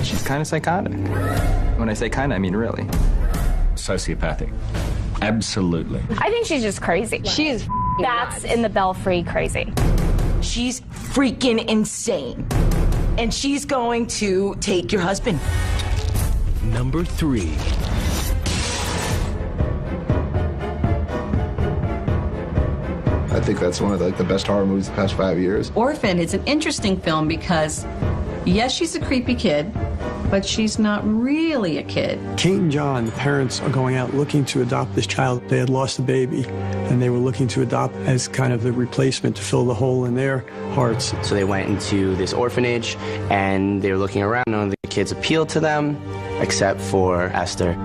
She's kind of psychotic. When I say kind of, I mean really. Sociopathic. Absolutely. I think she's just crazy. She's that's in the Belfry crazy. She's freaking insane. And she's going to take your husband. Number 3. I think that's one of the best horror movies of the past 5 years. Orphan is an interesting film because, yes, she's a creepy kid, but she's not really a kid. Kate and John, the parents, are going out looking to adopt this child. They had lost a baby, and they were looking to adopt as kind of the replacement to fill the hole in their hearts. So they went into this orphanage, and they were looking around. None of the kids appealed to them, except for Esther.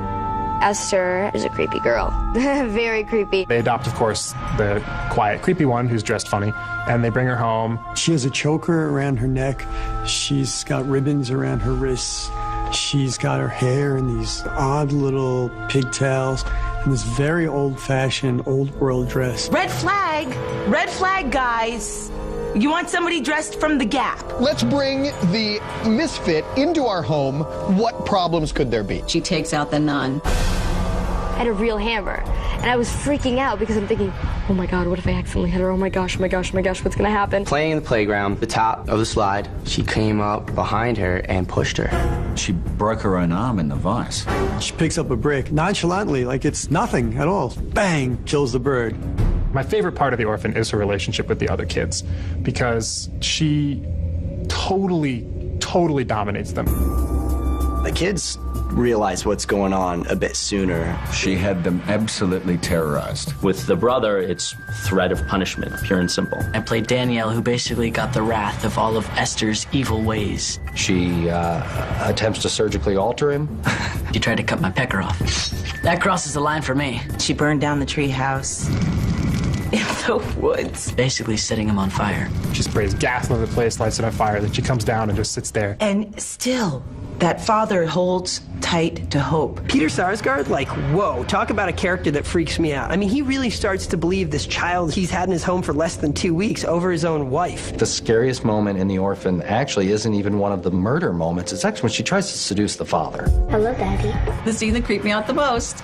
Esther is a creepy girl. Very creepy. They adopt, of course, the quiet, creepy one who's dressed funny, and they bring her home. She has a choker around her neck. She's got ribbons around her wrists. She's got her hair in these odd little pigtails and this very old-fashioned, old-world dress. Red flag, guys. You want somebody dressed from the Gap. Let's bring the misfit into our home. What problems could there be? She takes out the nun. I had a real hammer, and I was freaking out because I'm thinking, oh my God, what if I accidentally hit her? Oh my gosh, what's gonna happen? Playing in the playground, the top of the slide, she came up behind her and pushed her. She broke her own arm in the vise. She picks up a brick nonchalantly, like it's nothing at all. Bang, kills the bird. My favorite part of The Orphan is her relationship with the other kids, because she totally dominates them. The kids realize what's going on a bit sooner. She had them absolutely terrorized. With the brother, it's threat of punishment, pure and simple. I played Danielle, who basically got the wrath of all of Esther's evil ways. She attempts to surgically alter him. She tried to cut my pecker off. That crosses the line for me. She burned down the treehouse in the woods. Basically setting him on fire. She sprays gas on the place, lights it on fire, then she comes down and just sits there. And still, that father holds tight to hope. Peter Sarsgaard, like, whoa, talk about a character that freaks me out. I mean, he really starts to believe this child he's had in his home for less than 2 weeks over his own wife. The scariest moment in The Orphan actually isn't even one of the murder moments. It's actually when she tries to seduce the father. Hello, Daddy. The scene that creeped me out the most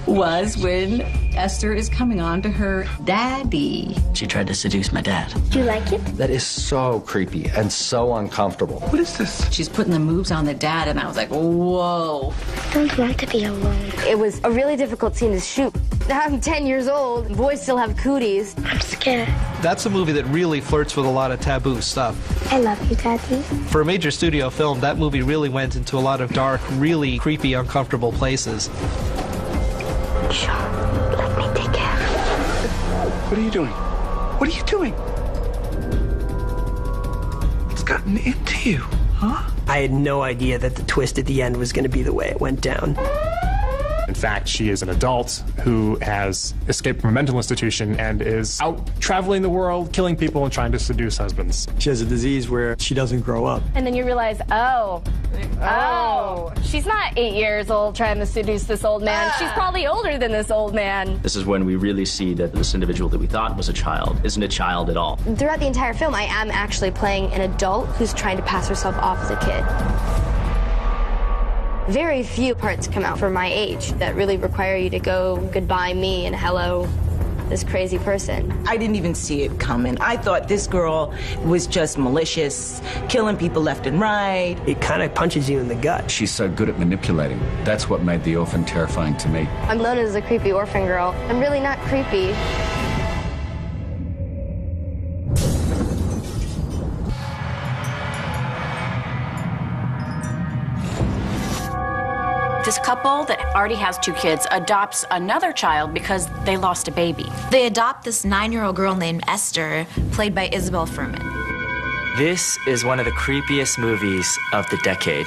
was when Esther is coming on to her daddy. She tried to seduce my dad. Do you like it? That is so creepy and so uncomfortable. What is this? She's putting the moves on the dad, and I was like, whoa. I don't want to be alone. It was a really difficult scene to shoot. I'm 10 years old. Boys still have cooties. I'm scared. That's a movie that really flirts with a lot of taboo stuff. I love you, Daddy. For a major studio film, that movie really went into a lot of dark, really creepy, uncomfortable places. Sure. Let me take care. What are you doing? What are you doing? What's gotten into you, huh? I had no idea that the twist at the end was going to be the way it went down. In fact, she is an adult who has escaped from a mental institution and is out traveling the world, killing people and trying to seduce husbands. She has a disease where she doesn't grow up. And then you realize, oh, she's not 8 years old trying to seduce this old man. She's probably older than this old man. This is when we really see that this individual that we thought was a child isn't a child at all. Throughout the entire film, I am actually playing an adult who's trying to pass herself off as a kid. Very few parts come out for my age that really require you to go goodbye me and hello this crazy person. I didn't even see it coming. I thought this girl was just malicious, killing people left and right. It kind of punches you in the gut. She's so good at manipulating. That's what made The Orphan terrifying to me. I'm known as a creepy orphan girl. I'm really not creepy. This couple that already has 2 kids adopts another child because they lost a baby. They adopt this 9-year-old girl named Esther, played by Isabelle Fuhrman. This is one of the creepiest movies of the decade.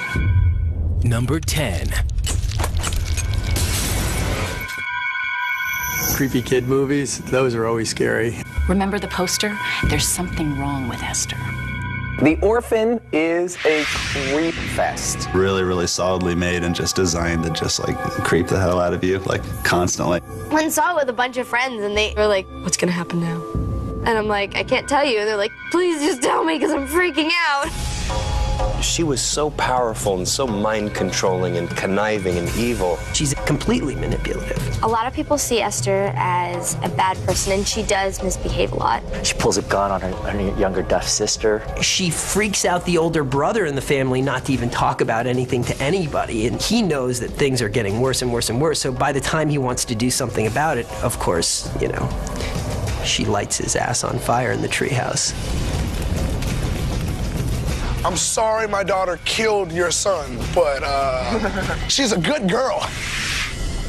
Number 10. Creepy kid movies, those are always scary. Remember the poster? There's something wrong with Esther. The Orphan is a creep fest. Really solidly made and just designed to just like creep the hell out of you, like constantly. One saw it with a bunch of friends and they were like, what's gonna happen now? And I'm like, I can't tell you. And they're like, please just tell me because I'm freaking out. She was so powerful and so mind-controlling and conniving and evil. She's completely manipulative. A lot of people see Esther as a bad person, and she does misbehave a lot. She pulls a gun on her younger deaf sister. She freaks out the older brother in the family not to even talk about anything to anybody, and he knows that things are getting worse and worse and worse, so by the time he wants to do something about it, of course, you know, she lights his ass on fire in the treehouse. I'm sorry my daughter killed your son, but she's a good girl.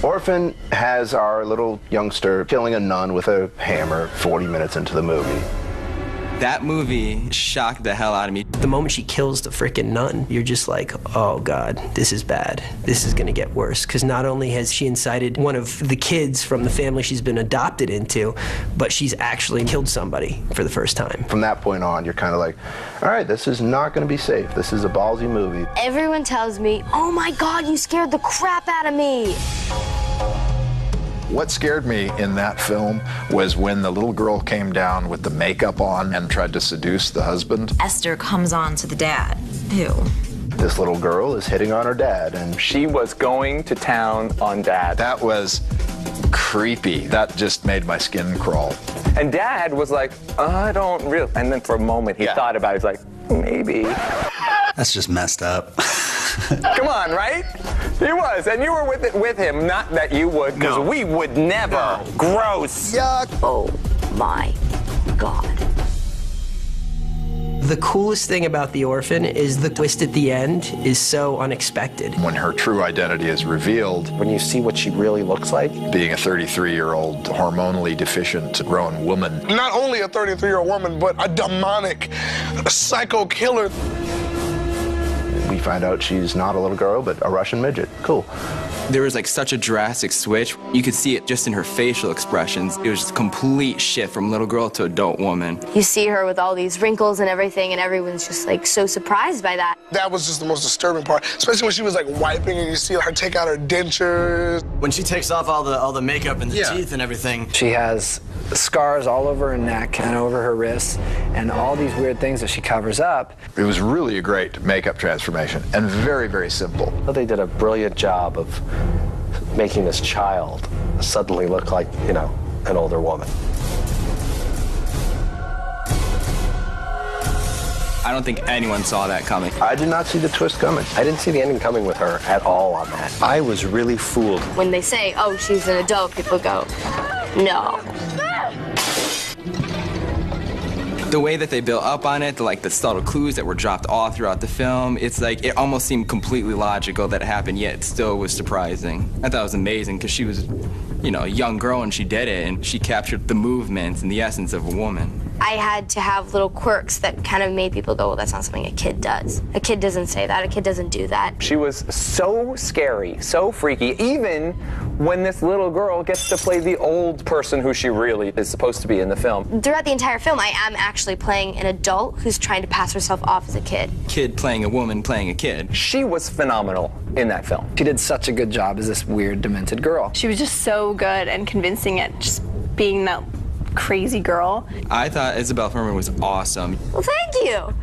Orphan has our little youngster killing a nun with a hammer 40 minutes into the movie. That movie shocked the hell out of me. The moment she kills the frickin' nun, you're just like, oh God, this is bad. This is gonna get worse. Because not only has she incited one of the kids from the family she's been adopted into, but she's actually killed somebody for the first time. From that point on, you're kind of like, all right, this is not gonna be safe. This is a ballsy movie. Everyone tells me, oh my God, you scared the crap out of me. What scared me in that film was when the little girl came down with the makeup on and tried to seduce the husband. Esther comes on to the dad. Ew. This little girl is hitting on her dad, and she was going to town on Dad. That was creepy. That just made my skin crawl. And Dad was like, I don't really. And then for a moment he thought about it. He's like, maybe. That's just messed up. Come on, right? He was, and you were with him. Not that you would, because we would never. No. Gross. Yuck. Oh my God. The coolest thing about The Orphan is the twist at the end is so unexpected. When her true identity is revealed, when you see what she really looks like, being a 33-year-old hormonally deficient grown woman. Not only a 33-year-old woman, but a demonic, psycho killer. we find out she's not a little girl, but a Russian midget. Cool. There was like such a drastic switch. You could see it just in her facial expressions. It was just a complete shift from little girl to adult woman. You see her with all these wrinkles and everything, and everyone's just like so surprised by that. That was just the most disturbing part, especially when she was like wiping and you see her take out her dentures. When she takes off all the makeup and the teeth and everything. She has scars all over her neck and over her wrists and all these weird things that she covers up. It was really a great makeup transformation and very, very simple. They did a brilliant job of making this child suddenly look like, you know, an older woman. I don't think anyone saw that coming. I did not see the twist coming. I didn't see the ending coming with her at all on that. I was really fooled. When they say, oh, she's an adult, people go, no. The way that they built up on it, the subtle clues that were dropped all throughout the film, it's like it almost seemed completely logical that it happened, yet it still was surprising. I thought it was amazing because she was, you know, a young girl and she did it, and she captured the movements and the essence of a woman. I had to have little quirks that kind of made people go, well, that's not something a kid does. A kid doesn't say that. A kid doesn't do that. She was so scary, so freaky, even when this little girl gets to play the old person who she really is supposed to be in the film. Throughout the entire film, I am actually playing an adult who's trying to pass herself off as a kid. Kid playing a woman playing a kid. She was phenomenal in that film. She did such a good job as this weird, demented girl. She was just so good and convincing at just being that crazy girl. I thought Isabelle Fuhrman was awesome. Well, thank you.